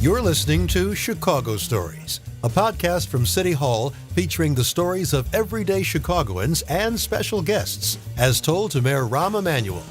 You're listening to Chicago Stories, a podcast from City Hall featuring the stories of everyday Chicagoans and special guests, as told to Mayor Emanuel.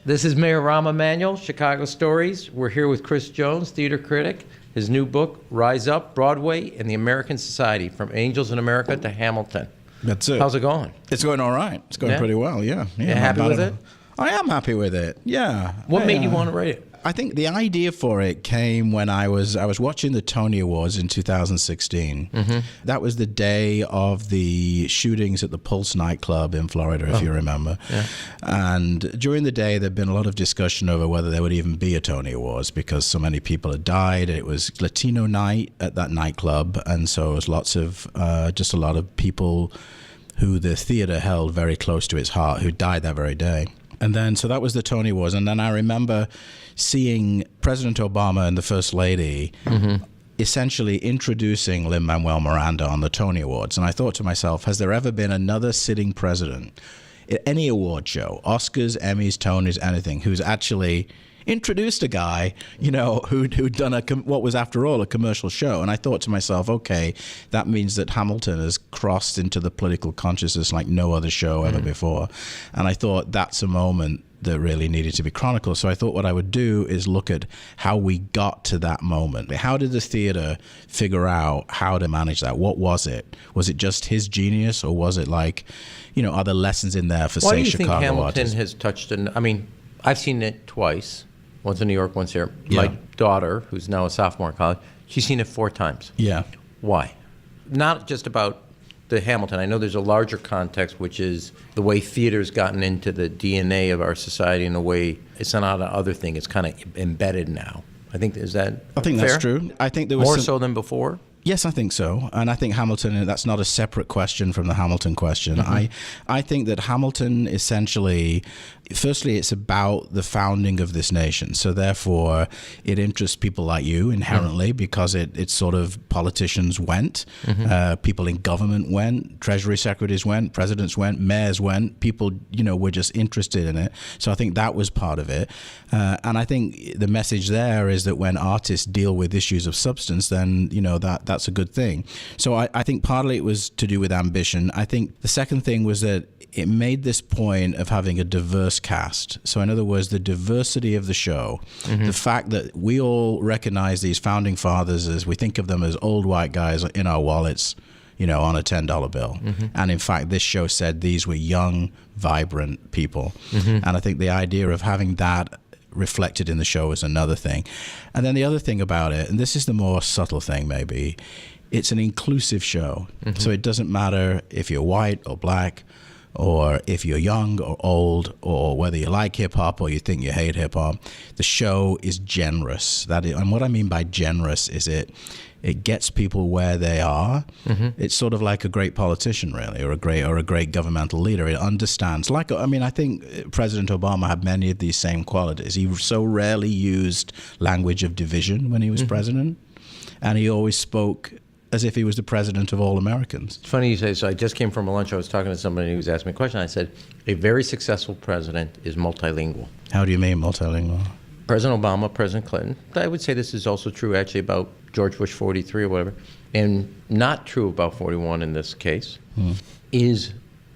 This is Mayor Emanuel, Chicago Stories. We're here with Chris Jones, theater critic. His new book, Rise Up, Broadway and the American Society, From Angels in America to Hamilton. That's it. How's it going? It's going all right. It's going pretty well, yeah. You happy with it? I am happy with it, yeah. What made you want to write it? I think the idea for it came when I was watching the Tony Awards in 2016. Mm-hmm. That was the day of the shootings at the Pulse nightclub in Florida, if you remember. Yeah. And during the day, there'd been a lot of discussion over whether there would even be a Tony Awards because so many people had died. It was Latino night at that nightclub, and so it was lots of just a lot of people who the theater held very close to its heart who died that very day. And then, so that was the Tony Awards. And then I remember seeing President Obama and the First Lady essentially introducing Lin-Manuel Miranda on the Tony Awards. And I thought to myself, has there ever been another sitting president at any award show, Oscars, Emmys, Tonys, anything, who's actually introduced a guy, you know, who'd done what was, after all, a commercial show? And I thought to myself, okay, that means that Hamilton has crossed into the political consciousness like no other show ever before. And I thought that's a moment that really needed to be chronicled. So I thought what I would do is look at how we got to that moment. How did the theater figure out how to manage that? What was it? Was it just his genius, or was it like, you know, are there lessons in there for, say, Chicago Why do you think artists? Hamilton has touched I mean, I've seen it twice. Once in New York, once here. Yeah. My daughter, who's now a sophomore in college, she's seen it 4 times. Yeah. Why? Not just about the Hamilton. I know there's a larger context, which is the way theater's gotten into the DNA of our society in a way. It's not an other thing. It's kind of embedded now. I think, is that I think fair? That's true. I think there was more so than before? Yes, I think so. And I think Hamilton, that's not a separate question from the Hamilton question. I think that Hamilton essentially, firstly, it's about the founding of this nation. So therefore, it interests people like you inherently because it's sort of politicians went, people in government went, treasury secretaries went, presidents went, mayors went, people, you know, were just interested in it. So I think that was part of it. And I think the message there is that when artists deal with issues of substance, then, you know, that's a good thing. So I think partly it was to do with ambition. I think the second thing was that it made this point of having a diverse cast. So in other words, the diversity of the show, the fact that we all recognize these founding fathers as, we think of them as old white guys in our wallets, you know, on a $10 bill. And in fact, this show said these were young, vibrant people. And I think the idea of having that reflected in the show is another thing. And then the other thing about it, and this is the more subtle thing maybe, it's an inclusive show. So it doesn't matter if you're white or black, or if you're young or old, or whether you like hip-hop or you think you hate hip-hop. The show is generous. And what I mean by generous is it gets people where they are. It's sort of like a great politician, really, or a great governmental leader. It understands. I think President Obama had many of these same qualities. He so rarely used language of division when he was president, and he always spoke as if he was the president of all Americans. It's funny you say, so I just came from a lunch. I was talking to somebody who was asking me a question. I said, a very successful president is multilingual. How do you mean multilingual? President Obama, President Clinton. I would say this is also true actually about George Bush 43 or whatever, and not true about 41 in this case, is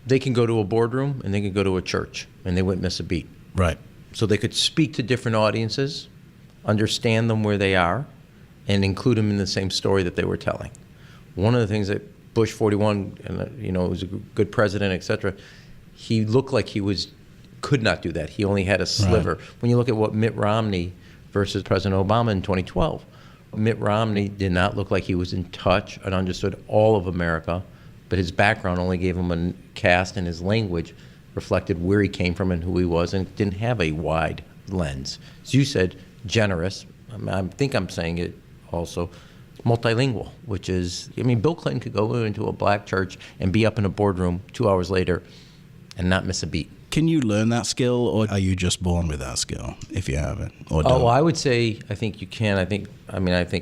they can go to a boardroom and they can go to a church and they wouldn't miss a beat. Right. So they could speak to different audiences, understand them where they are, and include them in the same story that they were telling. One of the things that Bush 41, and you know, was a good president, et cetera, he looked like he could not do that. He only had a sliver. Right. When you look at what Mitt Romney versus President Obama in 2012, Mitt Romney did not look like he was in touch and understood all of America, but his background only gave him a cast, and his language reflected where he came from and who he was, and didn't have a wide lens. As you said, generous. I think I'm saying it also. Multilingual, which is, I mean, Bill Clinton could go into a black church and be up in a boardroom 2 hours later and not miss a beat. Can you learn that skill, or are you just born with that skill if you have it? Or don't? Oh, I would say I think you can. I think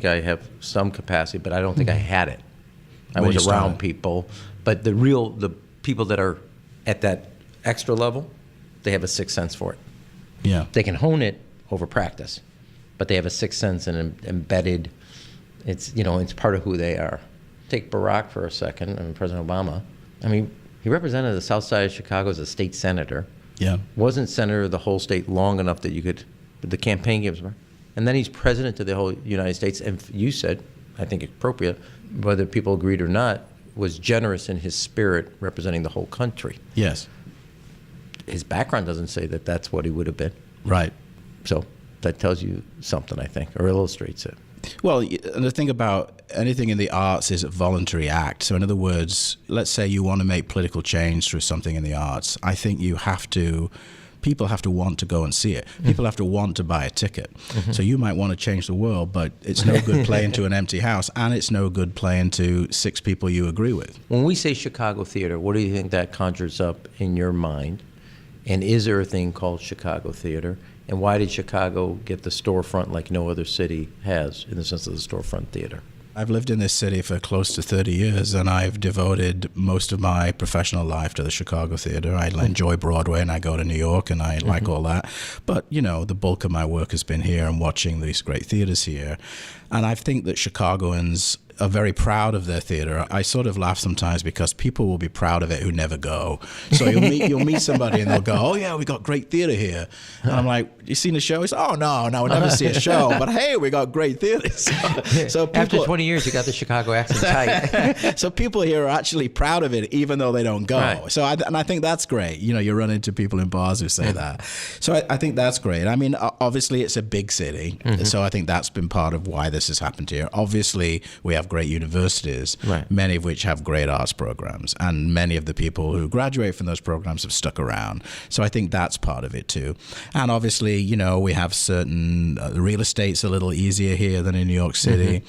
I have some capacity, but I don't think I had it. I was around people, but the people that are at that extra level, they have a sixth sense for it. Yeah. They can hone it over practice. but they have a sixth sense and embedded. It's it's part of who they are. Take Barack for a second, and President Obama. I mean, he represented the South Side of Chicago as a state senator. Yeah. Wasn't senator of the whole state long enough that you could. The campaign gives him. And then he's president of the whole United States. And you said, I think appropriate, whether people agreed or not, was generous in his spirit representing the whole country. Yes. His background doesn't say that that's what he would have been. Right. So that tells you something, I think, or illustrates it. Well, and the thing about anything in the arts is a voluntary act. So in other words, let's say you want to make political change through something in the arts. I think people have to want to go and see it. People have to want to buy a ticket. So you might want to change the world, but it's no good playing to an empty house, and it's no good playing to 6 people you agree with. When we say Chicago theater, what do you think that conjures up in your mind? And is there a thing called Chicago theater? And why did Chicago get the storefront like no other city has, in the sense of the storefront theater? I've lived in this city for close to 30 years, and I've devoted most of my professional life to the Chicago theater. I enjoy Broadway, and I go to New York, and I like all that. But, the bulk of my work has been here and watching these great theaters here. And I think that Chicagoans are very proud of their theater. I sort of laugh sometimes because people will be proud of it who never go. So you'll meet somebody and they'll go, "Oh yeah, we got great theater here." And I'm like, "You seen the show?" He's, "Oh no, we never see a show. But hey, we got great theater." So people, after 20 years, you got the Chicago accent tight. So people here are actually proud of it, even though they don't go. Right. So I think that's great. You run into people in bars who say that. So I think that's great. I mean, obviously it's a big city, so I think that's been part of why this has happened here. Obviously, we have great universities, right, many of which have great arts programs, and many of the people who graduate from those programs have stuck around. So I think that's part of it too. And obviously, we have certain, the real estate's a little easier here than in New York City.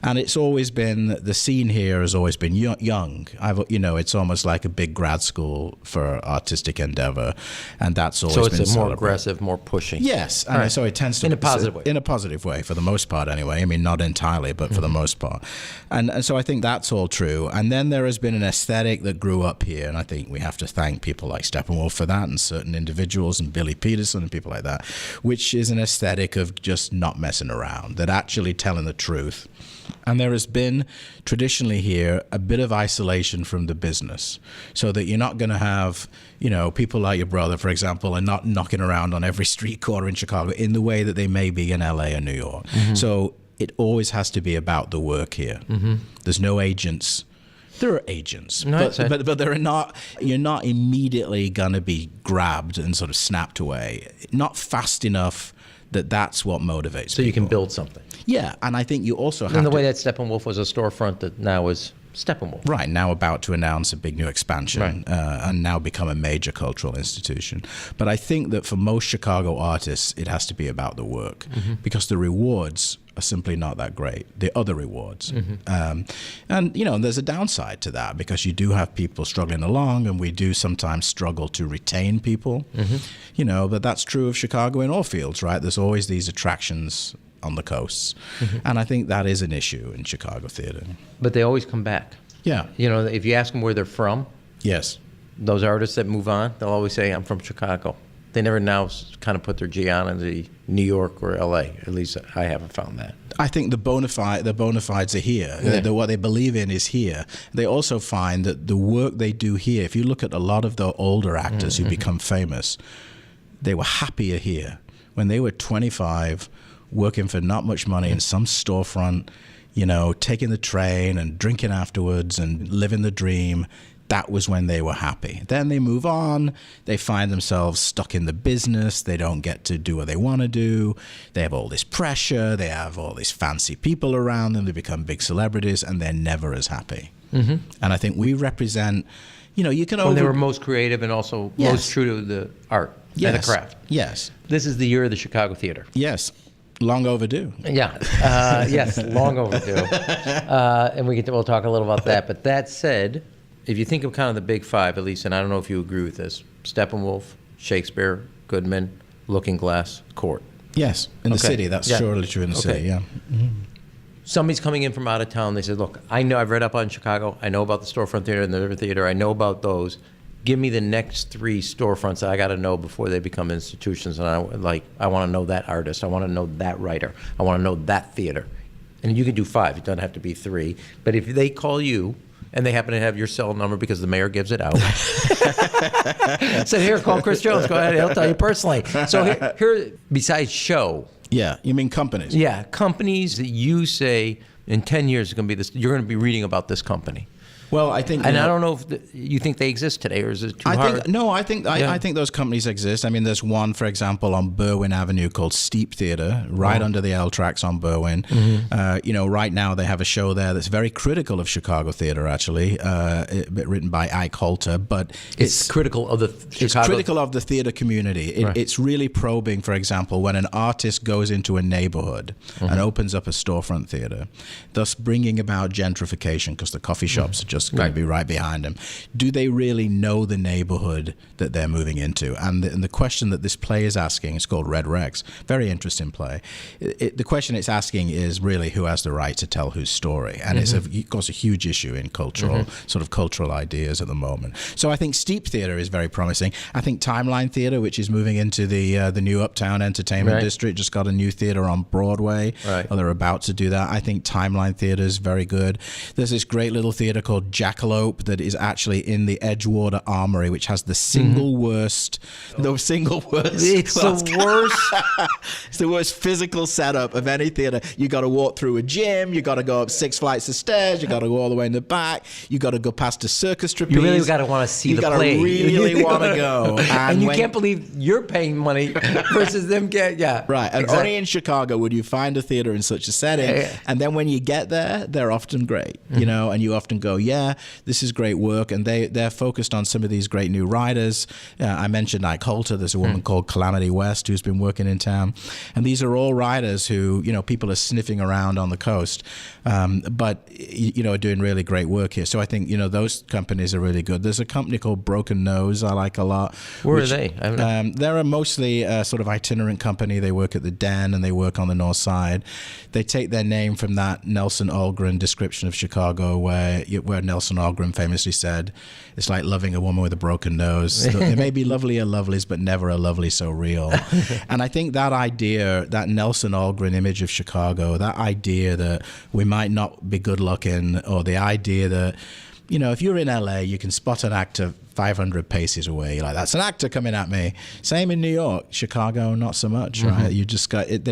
And it's always been, the scene here has always been young. It's almost like a big grad school for artistic endeavor. And that's always been So it's more aggressive, more pushing. Yes. And so it tends to... In a positive way. In a positive way, for the most part anyway. I mean, not entirely, but for the most part. And so I think that's all true. And then there has been an aesthetic that grew up here, and I think we have to thank people like Steppenwolf for that, and certain individuals, and Billy Peterson and people like that, which is an aesthetic of just not messing around, that actually telling the truth. And there has been traditionally here a bit of isolation from the business, so that you're not going to have, people like your brother, for example, are not knocking around on every street corner in Chicago in the way that they may be in LA or New York. So it always has to be about the work here. There's no agents. There are agents, but they're not. You're not immediately gonna be grabbed and sort of snapped away. Not fast enough that's what motivates. So people. You can build something. Yeah, and I think you also have. In the way that Steppenwolf was a storefront that now is Steppenwolf. Right, now about to announce a big new expansion, right, and now become a major cultural institution. But I think that for most Chicago artists, it has to be about the work, because the rewards are simply not that great, the other rewards. And there's a downside to that, because you do have people struggling along, and we do sometimes struggle to retain people. But that's true of Chicago in all fields, right? There's always these attractions on the coasts. And I think that is an issue in Chicago theater. But they always come back. Yeah. If you ask them where they're from, yes, those artists that move on, they'll always say, "I'm from Chicago." They never now kind of put their G on into New York or LA. At least I haven't found that. I think the bona fides are here. Yeah. What they believe in is here. They also find that the work they do here, if you look at a lot of the older actors who become famous, they were happier here. When they were 25, working for not much money in some storefront, taking the train and drinking afterwards and living the dream, that was when they were happy. Then they move on, they find themselves stuck in the business, they don't get to do what they want to do, they have all this pressure, they have all these fancy people around them, they become big celebrities, and they're never as happy. And I think we represent, you can... When they were most creative and also most true to the art and the craft. Yes. This is the year of the Chicago theater. Yes. Long overdue. Yeah. Yes, long overdue. And we'll talk a little about that. But that said, if you think of kind of the big five, at least, and I don't know if you agree with this, Steppenwolf, Shakespeare, Goodman, Looking Glass, Court. Yes, in the city. That's surely true in the city, yeah. Somebody's coming in from out of town. They said, "Look, I know, I've read up on Chicago. I know about the storefront theater and the river theater. I know about those. give me the next 3 storefronts that I got to know before they become institutions. And I want to know that artist. I want to know that writer. I want to know that theater. And you can do 5. It doesn't have to be 3. But if they call you and they happen to have your cell number because the mayor gives it out, so here, call Chris Jones. Go ahead. He'll tell you personally. So here besides show. Yeah, you mean companies? Yeah, companies that you say in 10 years is going to be this. You're going to be reading about this company. Well, I think, and I don't know if you think they exist today, or is it too hard? I think those companies exist. I mean, there's one, for example, on Berwyn Avenue called Steep Theatre, right under the L tracks on Berwyn. Right now they have a show there that's very critical of Chicago theatre, actually, written by Ike Holter. But it's critical of the Chicago. It's critical of the theatre community. It's really probing, for example, when an artist goes into a neighborhood and opens up a storefront theatre, thus bringing about gentrification because the coffee shops are just going to be right behind them. Do they really know the neighborhood that they're moving into? And the question that this play is asking, it's called Red Rex, very interesting play. The question it's asking is really who has the right to tell whose story, and it's of course a huge issue in cultural ideas at the moment. So I think Steep Theatre is very promising. I think Timeline Theatre, which is moving into the new Uptown Entertainment District, just got a new theatre on Broadway. Or they're about to do that. I think Timeline Theatre is very good. There's this great little theatre called Jackalope that is actually in the Edgewater Armory, which has the single worst. It's the worst. It's the worst physical setup of any theater. You got to walk through a gym. You got to go up 6 flights of stairs. You got to go all the way in the back. You got to go past a circus trapeze. You really got to want to see the play. You got to really want to go. And you can't believe you're paying money versus them Right. And only in Chicago would you find a theater in such a setting. And then when you get there, they're often great, and you often go, this is great work. And they're focused on some of these great new writers. I mentioned Ike Holter. There's a woman called Calamity West who's been working in town. And these are all writers who, people are sniffing around on the coast, but, are doing really great work here. So I think, those companies are really good. There's a company called Broken Nose I like a lot. Where are they? They're a mostly sort of itinerant company. They work at the Den and they work on the North Side. They take their name from that Nelson Algren description of Chicago where Nelson Algren famously said, it's like loving a woman with a broken nose. There may be lovelier lovelies, but never a lovely so real. And I think that idea, that Nelson Algren image of Chicago, that idea that we might not be good looking, or the idea that, if you're in LA, you can spot an actor 500 paces away. You're like, that's an actor coming at me. Same in New York. Chicago, not so much, right? You just got it.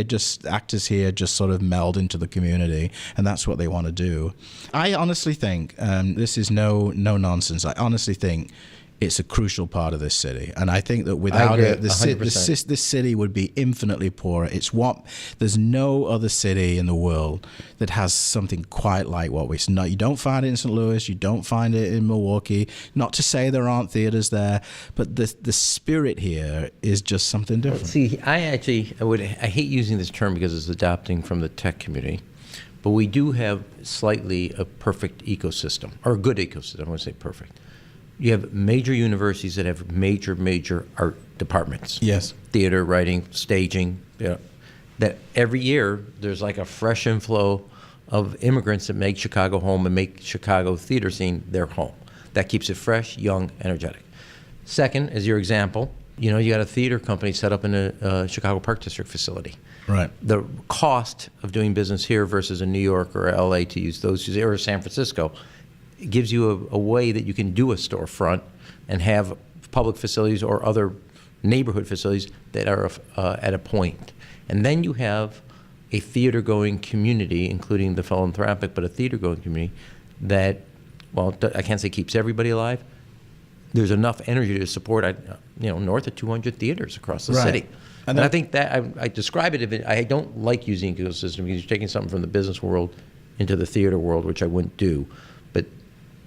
Actors here just sort of meld into the community, and that's what they want to do. I honestly think, this is no nonsense. I honestly think it's a crucial part of this city, and I think that without it, this city would be infinitely poorer. There's no other city in the world that has something quite like what we. You don't find it in St. Louis, you don't find it in Milwaukee. Not to say there aren't theaters there, but the spirit here is just something different. See, I hate using this term because it's adopting from the tech community, but we do have slightly a perfect ecosystem, or a good ecosystem. I wouldn't say perfect. You have major universities that have major art departments. Yes. Theater, writing, staging. That every year there's like a fresh inflow of immigrants that make Chicago home and make Chicago theater scene their home. That keeps it fresh, young, energetic. Second, as your example, you got a theater company set up in a Chicago Park District facility. Right. The cost of doing business here versus in New York or LA, to use those two, or San Francisco, it gives you a way that you can do a storefront and have public facilities or other neighborhood facilities that are at a point. And then you have a theater-going community, including the philanthropic, but a theater-going community that, well, I can't say keeps everybody alive. There's enough energy to support, north of 200 theaters across the city. And I think that I describe it, I don't like using ecosystem because you're taking something from the business world into the theater world, which I wouldn't do. But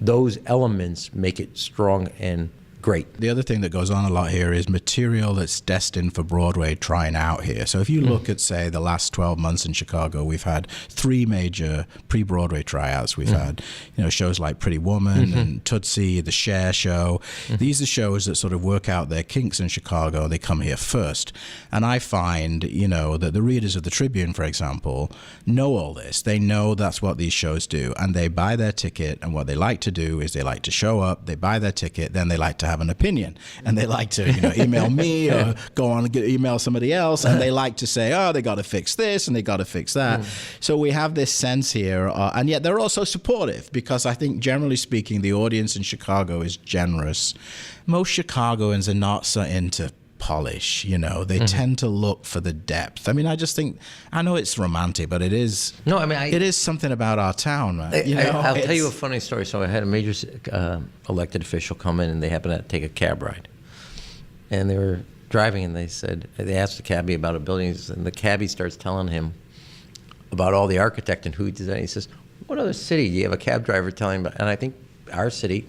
those elements make it strong and great. The other thing that goes on a lot here is material that's destined for Broadway trying out here. So if you look at, say, the last 12 months in Chicago, we've had 3 major pre-Broadway tryouts. We've had, shows like Pretty Woman and Tootsie, the Cher show. These are shows that sort of work out their kinks in Chicago. They come here first. And I find, that the readers of the Tribune, for example, know all this. They know that's what these shows do. And they buy their ticket. And what they like to do is they like to show up, they buy their ticket, then they like to have have an opinion, and they like to, email me or go on and email somebody else, and they like to say, oh, they got to fix this and they got to fix that. So we have this sense here, and yet they're also supportive, because I think generally speaking, the audience in Chicago is generous. Most Chicagoans are not so into polish, they tend to look for the depth. I mean, I just think, I know it's romantic, but it is. No, I mean, it is something about our town, man. I'll tell you a funny story. So I had a major elected official come in, and they happened to take a cab ride, and they were driving, and they asked the cabbie about a building, and the cabbie starts telling him about all the architect and who did that. He says, "What other city do you have a cab driver telling about?" And I think our city,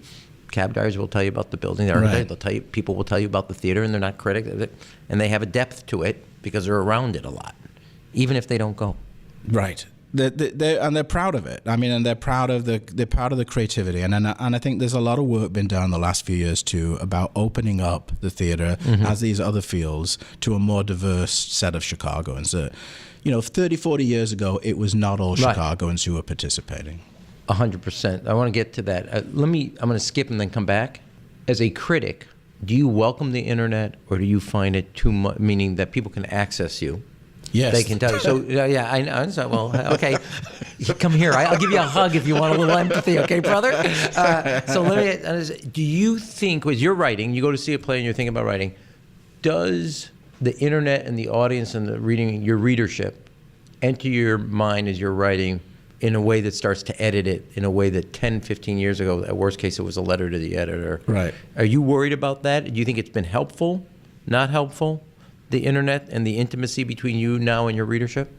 cab drivers will tell you about the building, the architect, Right. they'll tell you, people will tell you about the theater, and they're not critics, and they have a depth to it because they're around it a lot, even if they don't go. Right. They're proud of it. I mean, and they're proud of the creativity, and I think there's a lot of work been done the last few years too about opening up the theater as these other fields to a more diverse set of Chicagoans. 30, 40 years ago, it was not all Right. Chicagoans who were participating. 100%. I want to get to that. I'm going to skip and then come back. As a critic, do you welcome the internet, or do you find it too much, meaning that people can access you? Yes. They can tell you. So, yeah, I know. So, well, okay, come here. I'll give you a hug if you want a little empathy, okay, brother? So do you think, as you're writing, you go to see a play and you're thinking about writing, does the internet and the audience and your readership enter your mind as you're writing in a way that starts to edit it in a way that 10, 15 years ago, at worst case, it was a letter to the editor? Right. Are you worried about that? Do you think it's been helpful, not helpful, the internet and the intimacy between you now and your readership?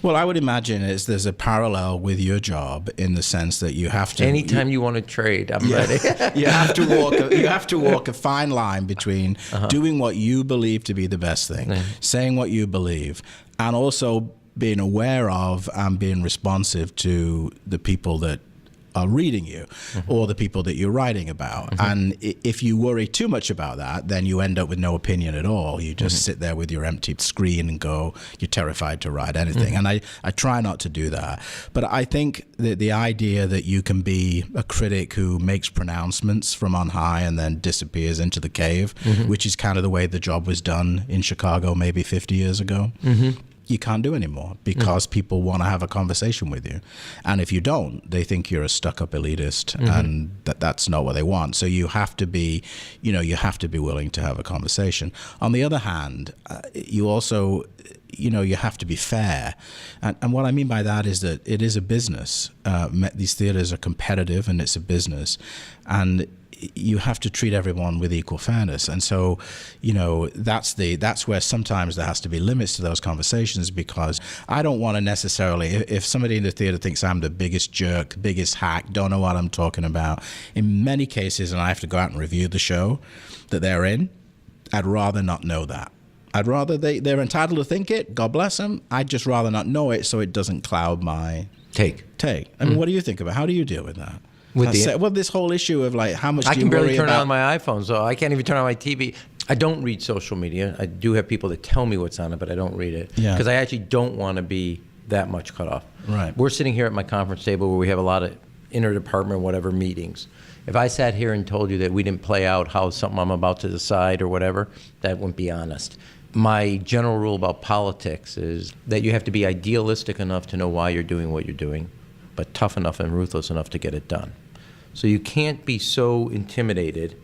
Well, I would imagine there's a parallel with your job in the sense that you have to. Anytime you want to trade, I'm ready. You have to walk a fine line between doing what you believe to be the best thing, saying what you believe, and also being aware of and being responsive to the people that are reading you or the people that you're writing about. And if you worry too much about that, then you end up with no opinion at all. You just sit there with your empty screen and go, you're terrified to write anything. And I try not to do that. But I think that the idea that you can be a critic who makes pronouncements from on high and then disappears into the cave, which is kind of the way the job was done in Chicago maybe 50 years ago, you can't do anymore because people want to have a conversation with you. And if you don't, they think you're a stuck-up elitist, and that's not what they want. So you have to be, you have to be willing to have a conversation. On the other hand, you also, you have to be fair. And what I mean by that is that it is a business. These theaters are competitive, and it's a business. And you have to treat everyone with equal fairness. And so, that's where sometimes there has to be limits to those conversations, because I don't want to necessarily, if somebody in the theater thinks I'm the biggest jerk, biggest hack, don't know what I'm talking about, in many cases, and I have to go out and review the show that they're in, I'd rather not know that. I'd rather they're entitled to think it, God bless them. I'd just rather not know it so it doesn't cloud my take. I mean, what do you think about, how do you deal with that? This whole issue of like how much I do can you worry barely turn about? on my iPhone, so I can't even turn on my TV. I don't read social media. I do have people that tell me what's on it, but I don't read it because I actually don't want to be that much cut off. Right. We're sitting here at my conference table where we have a lot of interdepartment whatever meetings. If I sat here and told you that we didn't play out how something I'm about to decide or whatever, that wouldn't be honest. My general rule about politics is that you have to be idealistic enough to know why you're doing what you're doing, but tough enough and ruthless enough to get it done. So you can't be so intimidated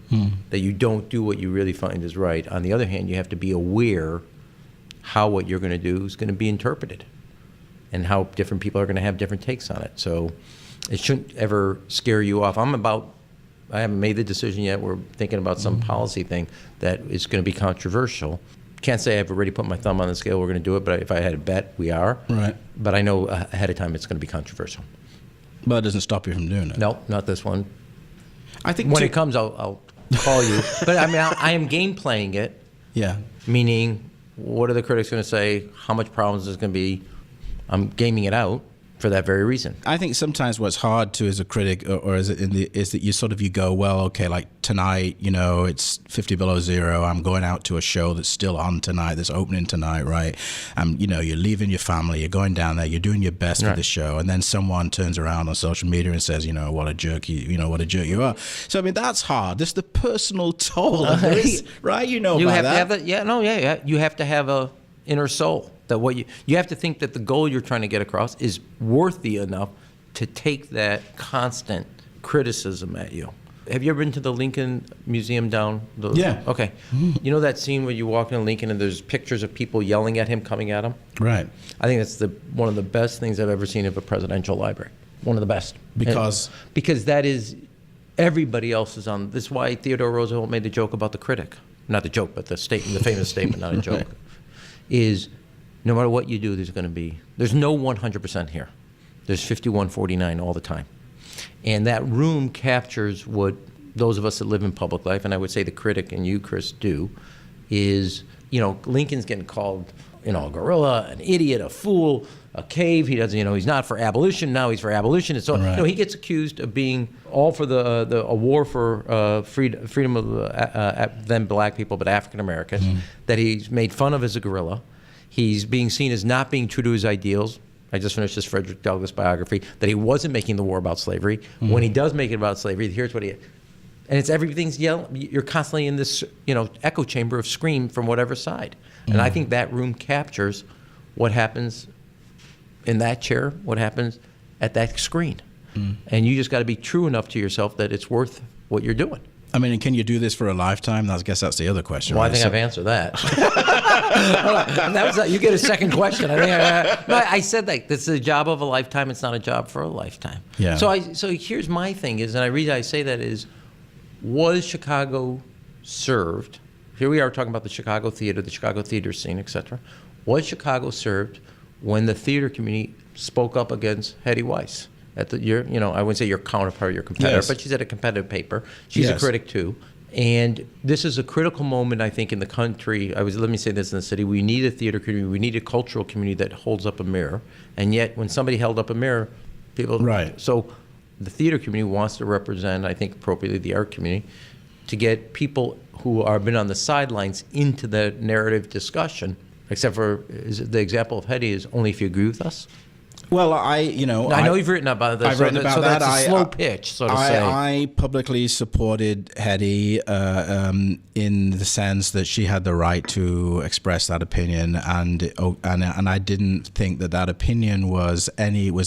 that you don't do what you really find is right. On the other hand, you have to be aware how what you're going to do is going to be interpreted and how different people are going to have different takes on it. So it shouldn't ever scare you off. I haven't made the decision yet. We're thinking about some policy thing that is going to be controversial. Can't say I've already put my thumb on the scale, we're going to do it, but if I had a bet, we are. Right. But I know ahead of time it's going to be controversial. But it doesn't stop you from doing it. No, not this one. I think when it comes, I'll call you. But I mean, I am game playing it. Yeah. Meaning, what are the critics going to say? How much problems is going to be? I'm gaming it out. for that very reason. I think sometimes what's hard too as a critic, or is that you go, well, okay, like tonight, it's 50 below zero. I'm going out to a show that's still on tonight, that's opening tonight, right? You're leaving your family, you're going down there, you're doing your best for the show, and then someone turns around on social media and says, what a jerk you are. So I mean, that's hard. There's the personal toll of this, right? You have to have you have to have a inner soul. That what you have to think that the goal you're trying to get across is worthy enough to take that constant criticism at you. Have you ever been to the Lincoln Museum down? Yeah. Okay. You know that scene where you walk into Lincoln and there's pictures of people yelling at him, coming at him? Right. I think that's one of the best things I've ever seen of a presidential library. One of the best. Because that is, everybody else is on. This is why Theodore Roosevelt made the joke about the critic. Not the joke, but the famous statement, not a joke, is no matter what you do, there's no 100% here. There's 51-49 all the time. And that room captures what those of us that live in public life, and I would say the critic and you, Chris, do, is, Lincoln's getting called, a gorilla, an idiot, a fool, a cave. He doesn't, he's not for abolition. Now he's for abolition. So, right. He gets accused of being all for a war for freedom of then black people, but African Americans, that he's made fun of as a gorilla. He's being seen as not being true to his ideals. I just finished this Frederick Douglass biography, that he wasn't making the war about slavery. When he does make it about slavery, here's what and it's everything's yelling. You're constantly in this, echo chamber of scream from whatever side. And I think that room captures what happens in that chair, what happens at that screen. And you just got to be true enough to yourself that it's worth what you're doing. I mean, can you do this for a lifetime? I guess that's the other question. Well, right? I think I've answered that. You get a second question. I said that this is a job of a lifetime. It's not a job for a lifetime. Yeah. So here's my thing is, and I say that is, was Chicago served? Here we are talking about the Chicago theater scene, etc. Was Chicago served when the theater community spoke up against Hetty Weiss? I wouldn't say your counterpart, your competitor, yes. but she's at a competitive paper. She's a critic too. And this is a critical moment, I think, in the country. Let me say this in the city. We need a theater community. We need a cultural community that holds up a mirror. And yet, when somebody held up a mirror, people... Right. So the theater community wants to represent, I think, appropriately, the art community, to get people who have been on the sidelines into the narrative discussion, except for the example of Hetty is only if you agree with us. Well, I know you've written about this. I've written about that. That's a slow pitch, so to say. I publicly supported Hetty in the sense that she had the right to express that opinion, and I didn't think that opinion was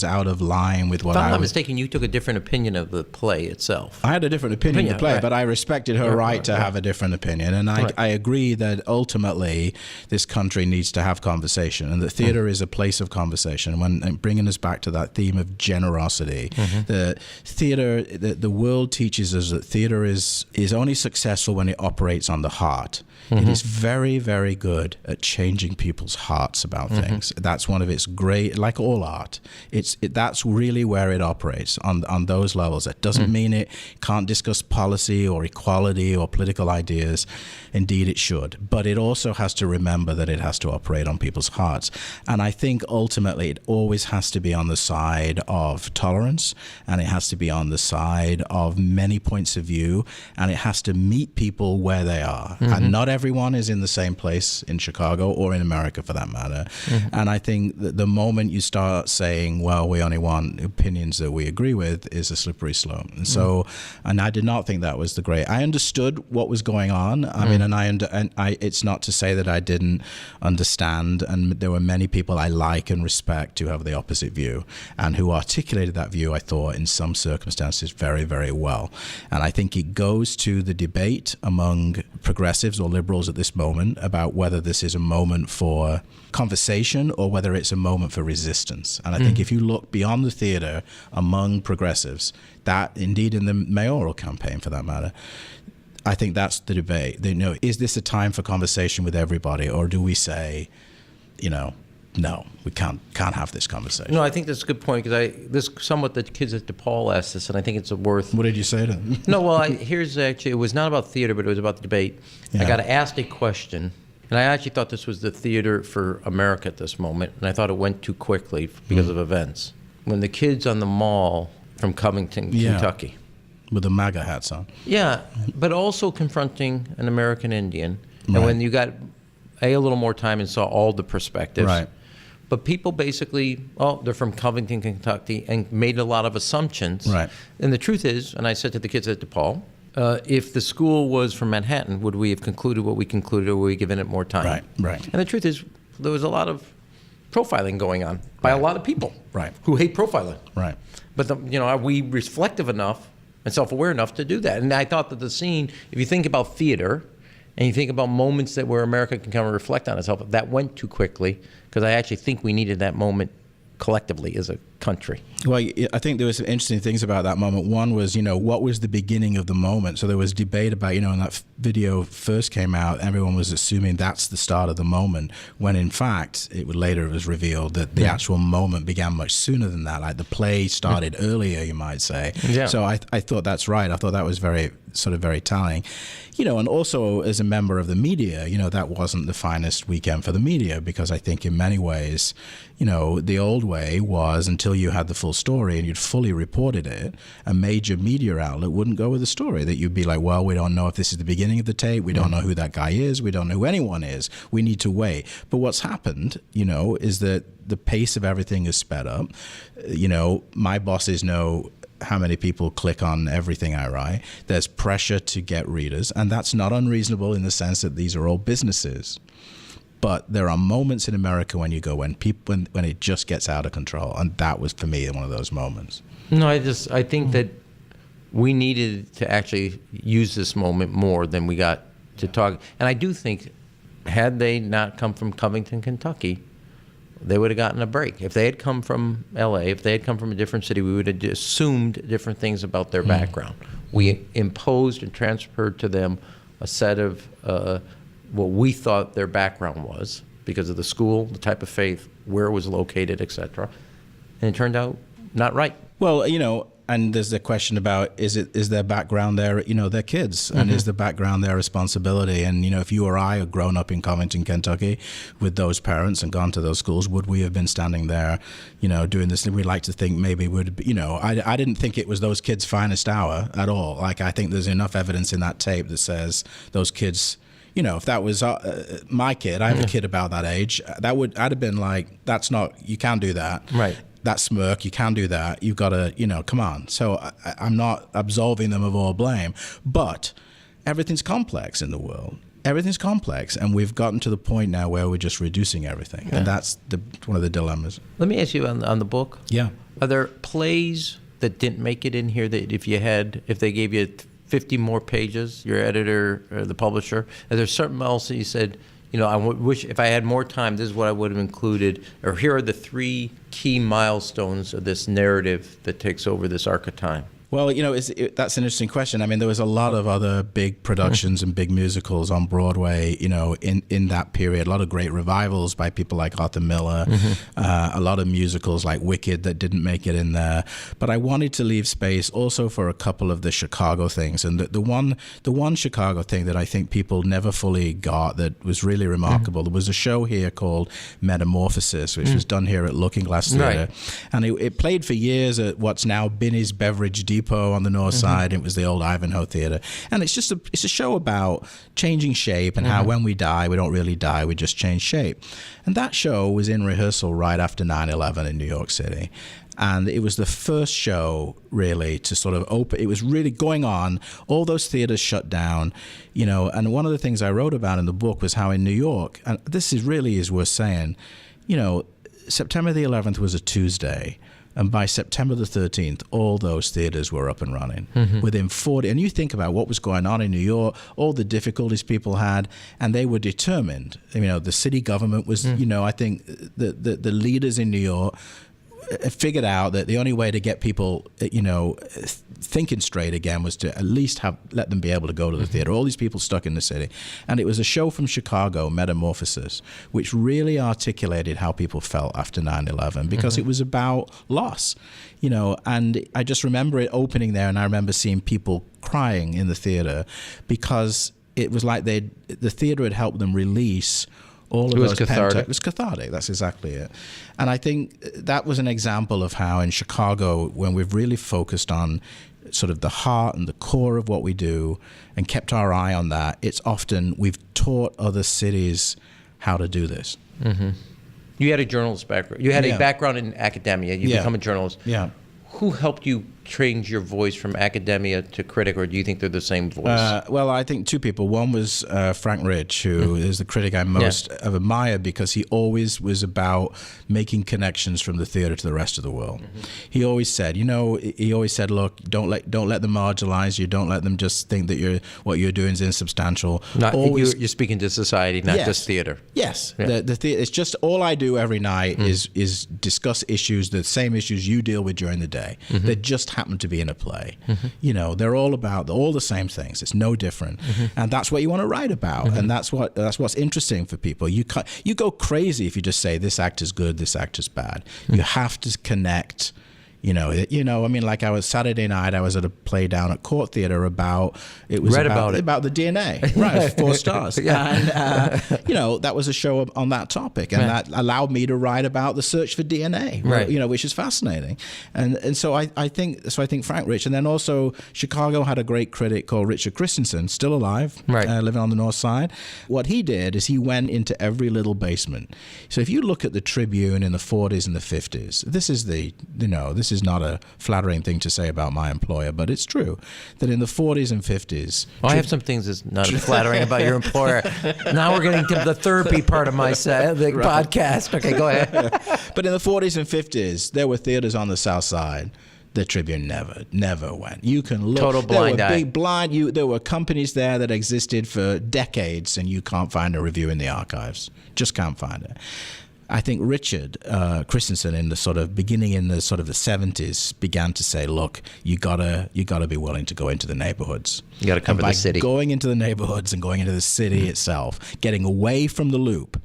out of line with what If I'm not mistaken, you took a different opinion of the play itself. I had a different opinion of the play, right. but I respected her right to have a different opinion, and I agree that ultimately this country needs to have conversation, and that theater is a place of conversation. When bringing us back to that theme of generosity, the theater, the world teaches us that theater is only successful when it operates on the heart. It is very, very good at changing people's hearts about things. That's one of its great, like all art. That's really where it operates on those levels. That doesn't mean it can't discuss policy or equality or political ideas. Indeed, it should. But it also has to remember that it has to operate on people's hearts. And I think ultimately it always has to be on the side of tolerance, and it has to be on the side of many points of view, and it has to meet people where they are. And not everyone is in the same place in Chicago or in America for that matter. And I think that the moment you start saying, well, we only want opinions that we agree with, is a slippery slope. And so, and I did not think that was the great. I understood what was going on. I mean, and it's not to say that I didn't understand, and there were many people I like and respect who have the opposite view and who articulated that view, I thought, in some circumstances very, very well. And I think it goes to the debate among progressives or liberals at this moment about whether this is a moment for conversation or whether it's a moment for resistance. And I think if you look beyond the theater among progressives, that indeed in the mayoral campaign for that matter, I think that's the debate. Is this a time for conversation with everybody, or do we say, no, we can't have this conversation? No, I think that's a good point, because this somewhat the kids at DePaul asked this, and I think it's worth. What did you say to them? No, well, here's actually, it was not about theater, but it was about the debate. Yeah. I got asked a question, and I actually thought this was the theater for America at this moment, and I thought it went too quickly because of events. when the kids on the mall from Covington, Kentucky. With the MAGA hats on. Yeah, but also confronting an American Indian. Right. And when you got a little more time and saw all the perspectives. Right. But people basically, they're from Covington, Kentucky, and made a lot of assumptions. Right. And the truth is, and I said to the kids at DePaul, if the school was from Manhattan, would we have concluded what we concluded, or were we given it more time? Right. And the truth is, there was a lot of profiling going on by a lot of people who hate profiling. Right. But are we reflective enough and self-aware enough to do that? And I thought that the scene, if you think about theater, and you think about moments where America can come and reflect on itself, that went too quickly, because I actually think we needed that moment collectively as a country. Well, I think there was some interesting things about that moment. One was, what was the beginning of the moment? So there was debate about, when that video first came out, everyone was assuming that's the start of the moment, when in fact, it was revealed that the actual moment began much sooner than that. Like the play started earlier, you might say. Yeah. So I thought that's right. I thought that was very telling. And also as a member of the media, that wasn't the finest weekend for the media, because I think in many ways, the old way was until you had the full story and you'd fully reported it, a major media outlet wouldn't go with the story. That you'd be like, well, we don't know if this is the beginning of the tape. We don't know who that guy is. We don't know who anyone is. We need to wait. But what's happened, is that the pace of everything is sped up. My bosses know how many people click on everything I write. There's pressure to get readers, and that's not unreasonable in the sense that these are all businesses. But there are moments in America when it just gets out of control, and that was for me one of those moments. No, I think that we needed to actually use this moment more than we got to talk. And I do think, had they not come from Covington, Kentucky, they would have gotten a break. If they had come from L.A., if they had come from a different city, we would have assumed different things about their background. We imposed and transferred to them a set of what we thought their background was, because of the school, the type of faith, where it was located, etc. And it turned out not right. Well, and there's the question about, is their background their kids, and is the background their responsibility? And if you or I had grown up in Covington, Kentucky, with those parents and gone to those schools, would we have been standing there, doing this? And we like to think maybe would, I didn't think it was those kids' finest hour at all. Like, I think there's enough evidence in that tape that says those kids, if that was my kid, I have a kid about that age, I'd have been like, that's not, you can't do that. Right. That smirk, you can't do that. You've got to, come on. So I'm not absolving them of all blame, but everything's complex in the world. Everything's complex, and we've gotten to the point now where we're just reducing everything, and that's one of the dilemmas. Let me ask you on the book. Yeah. Are there plays that didn't make it in here that if they gave you 50 more pages, your editor or the publisher, is there something else that you said, I wish if I had more time, this is what I would have included, or here are the 3 key milestones of this narrative that takes over this arc of time? Well, that's an interesting question. I mean, there was a lot of other big productions and big musicals on Broadway, in that period. A lot of great revivals by people like Arthur Miller, a lot of musicals like Wicked that didn't make it in there. But I wanted to leave space also for a couple of the Chicago things. And the one Chicago thing that I think people never fully got that was really remarkable, there was a show here called Metamorphosis, which was done here at Looking Glass Theatre. Right. And it played for years at what's now Binney's Beverage Depot on the north side. It was the old Ivanhoe Theatre, and it's a show about changing shape and how when we die, we don't really die, we just change shape. And that show was in rehearsal right after 9/11 in New York City. And it was the first show really to sort of open. It was really going on. All those theaters shut down, and one of the things I wrote about in the book was how in New York, and this is worth saying, September the 11th was a Tuesday. And by September the 13th, all those theaters were up and running within 40. And you think about what was going on in New York, all the difficulties people had, and they were determined. The city government was, I think the leaders in New York figured out that the only way to get people, thinking straight again was to at least let them be able to go to the theater. All these people stuck in the city. And it was a show from Chicago, Metamorphosis, which really articulated how people felt after 9/11, because it was about loss, and I just remember it opening there, and I remember seeing people crying in the theater because it was like the theater had helped them release all of It was those cathartic. It was cathartic. That's exactly it. And I think that was an example of how in Chicago, when we've really focused on sort of the heart and the core of what we do and kept our eye on that, it's often we've taught other cities how to do this. Mm-hmm. You had a journalist background. You had Yeah. a background in academia. You Yeah. become a journalist. Yeah. Who helped you change your voice from academia to critic, or do you think they're the same voice? Well, I think two people. One was Frank Rich, who is the critic I most admire because he always was about making connections from the theater to the rest of the world. He always said, look, don't let them marginalize you. Don't let them just think that what you're doing is insubstantial. You're speaking to society, not just theater. Yes, Yeah. the theater. It's just all I do every night is discuss issues, the same issues you deal with during the day. That just happen to be in a play. They're all the same things. It's no different, and that's what you want to write about, and that's what's interesting for people. You go crazy if you just say this actor's good, this actor's bad. You have to connect. I mean, like Saturday night, I was at a play down at Court Theatre about the DNA, right? 4 stars, and that was a show on that topic, and that allowed me to write about the search for DNA, right? Which is fascinating, and so I think Frank Rich, and then also Chicago had a great critic called Richard Christensen, still alive, right? Living on the North Side. What he did is he went into every little basement. So if you look at the Tribune in the 40s and the 50s, this is not a flattering thing to say about my employer, but it's true that in the 40s and 50s... Well, I have some things that's not flattering about your employer. Now we're getting to the therapy part of my podcast. Okay, go ahead. But in the 40s and 50s, there were theaters on the South Side. The Tribune never went. You can look. Total blind eye. Big blind. There were companies there that existed for decades, and you can't find a review in the archives. Just can't find it. I think Richard Christensen, in the sort of beginning in the sort of the 70s, began to say, "Look, you gotta be willing to go into the neighborhoods. You gotta cover the city. Going into the neighborhoods and going into the city itself, getting away from the loop."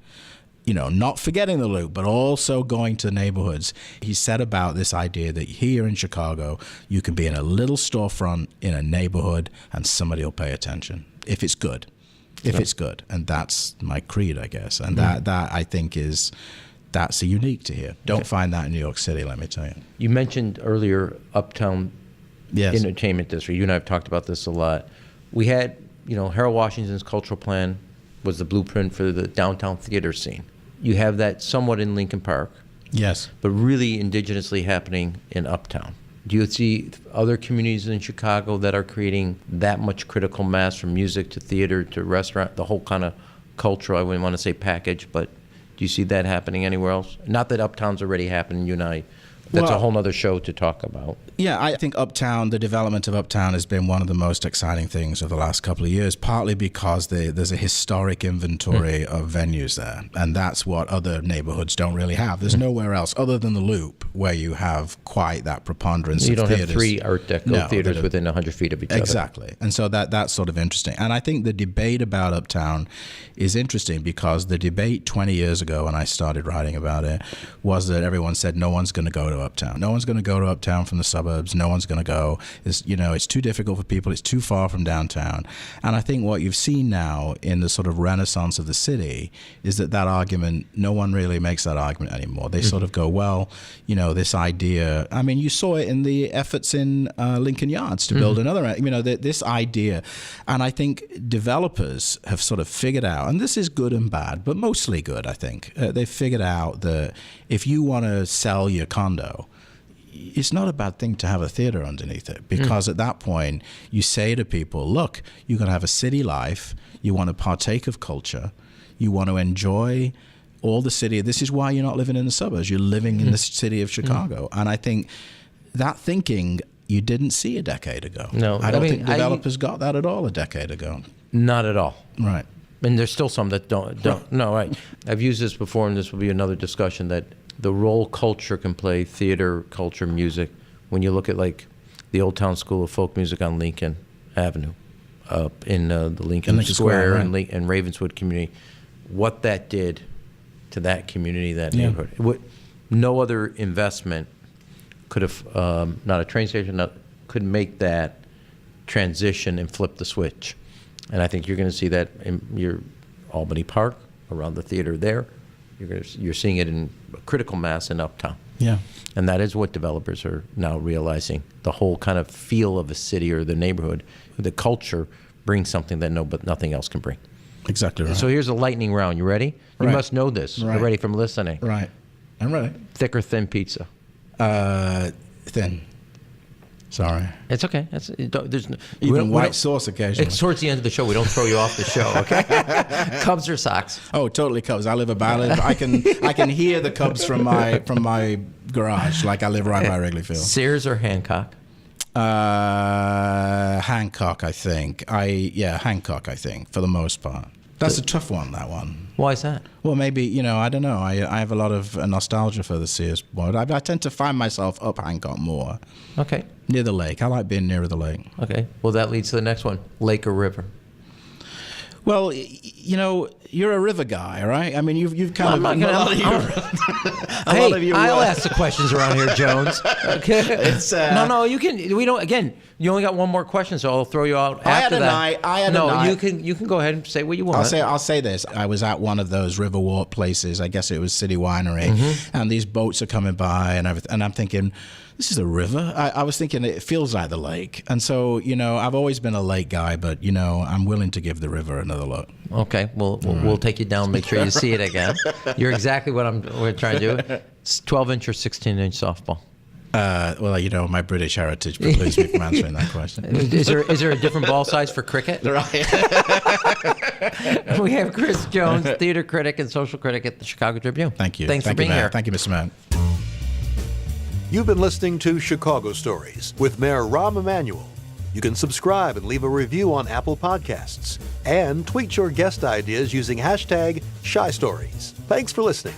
Not forgetting the loop, but also going to neighborhoods. He said about this idea that here in Chicago, you can be in a little storefront in a neighborhood and somebody will pay attention if it's good. It's good. And that's my creed, I guess. And that I think that's unique to here. Don't find that in New York City, let me tell you. You mentioned earlier Uptown Entertainment District. You and I have talked about this a lot. We had, Harold Washington's cultural plan was the blueprint for the downtown theater scene. You have that somewhat in Lincoln Park. Yes. But really indigenously happening in Uptown. Do you see other communities in Chicago that are creating that much critical mass from music to theater to restaurant, the whole kind of culture, I wouldn't want to say package, but do you see that happening anywhere else? Not that Uptown's already happening, you and I. That's a whole other show to talk about. Yeah, I think Uptown, the development of Uptown has been one of the most exciting things of the last couple of years, partly because there's a historic inventory of venues there, and that's what other neighborhoods don't really have. There's nowhere else other than the Loop where you have quite that preponderance you of don't theaters. Have 3 Art Deco theaters within 100 feet of each other. Exactly. And so that's sort of interesting. And I think the debate about Uptown is interesting because the debate 20 years ago when I started writing about it was that everyone said no one's going to go to Uptown. No one's going to go to Uptown from the suburbs. No one's going to go. It's too difficult for people. It's too far from downtown. And I think what you've seen now in the sort of renaissance of the city is that argument, no one really makes that argument anymore. They sort of go, well, this idea, I mean, you saw it in the efforts in Lincoln Yards to build another, this idea. And I think developers have sort of figured out, and this is good and bad, but mostly good, I think. They've figured out that if you want to sell your condo, it's not a bad thing to have a theater underneath it, because at that point you say to people, look, you're going to have a city life, you want to partake of culture, you want to enjoy all the city. This is why you're not living in the suburbs. You're living in the city of Chicago. And I think that thinking you didn't see a decade ago. No, I don't think developers got that at all a decade ago. Not at all. Right. And there's still some that don't. No, right. I've used this before, and this will be another discussion, that the role culture can play, theater, culture, music, when you look at like the Old Town School of Folk Music on Lincoln Avenue, up in the Lincoln Square right. and Ravenswood community, what that did to that community, that neighborhood. No other investment could have, not a train station, could make that transition and flip the switch. And I think you're going to see that in your Albany Park, around the theater there. You're seeing it in critical mass in Uptown. Yeah. And that is what developers are now realizing. The whole kind of feel of a city or the neighborhood, the culture brings something that nothing else can bring. Exactly right. So here's a lightning round. You ready? You Right. must know this. Right. You're ready from listening. Right. I'm ready. Thick or thin pizza? Thin. Sorry. It's okay. There's no, Even white sauce occasionally. It's towards the end of the show. We don't throw you off the show, okay? Cubs or Sox? Oh, totally Cubs. I can hear the Cubs from my garage. Like I live right by Wrigley Field. Sears or Hancock? Hancock, I think. Hancock, I think, for the most part. That's a tough one, that one. Why is that? Well, maybe, I don't know. I have a lot of nostalgia for the Sears board. I tend to find myself up Hancock more. Okay. Near the lake. I like being near the lake. Okay. Well, that leads to the next one. Lake or river? Well, you're a river guy, right? I mean, you've kind I'll ask the questions around here, Jones. Okay. It's, no, you can. We don't. Again, you only got one more question, so I'll throw you out after that. I had a night. You can go ahead and say what you want. I'll say this. I was at one of those Riverwalk places. I guess it was City Winery, and these boats are coming by and everything. And I'm thinking, this is a river. I was thinking it feels like the lake. And so, I've always been a lake guy, but, I'm willing to give the river another look. Okay. We'll take you down, make sure you see it again. You're exactly what we're trying to do. It's 12-inch or 16-inch softball. Well, my British heritage precludes me from answering that question. Is there a different ball size for cricket? Right. We have Chris Jones, theater critic and social critic at the Chicago Tribune. Thank you. Thanks for being here. Thank you, Mr. Mann. You've been listening to Chicago Stories with Mayor Emanuel. You can subscribe and leave a review on Apple Podcasts and tweet your guest ideas using #ShyStories. Thanks for listening.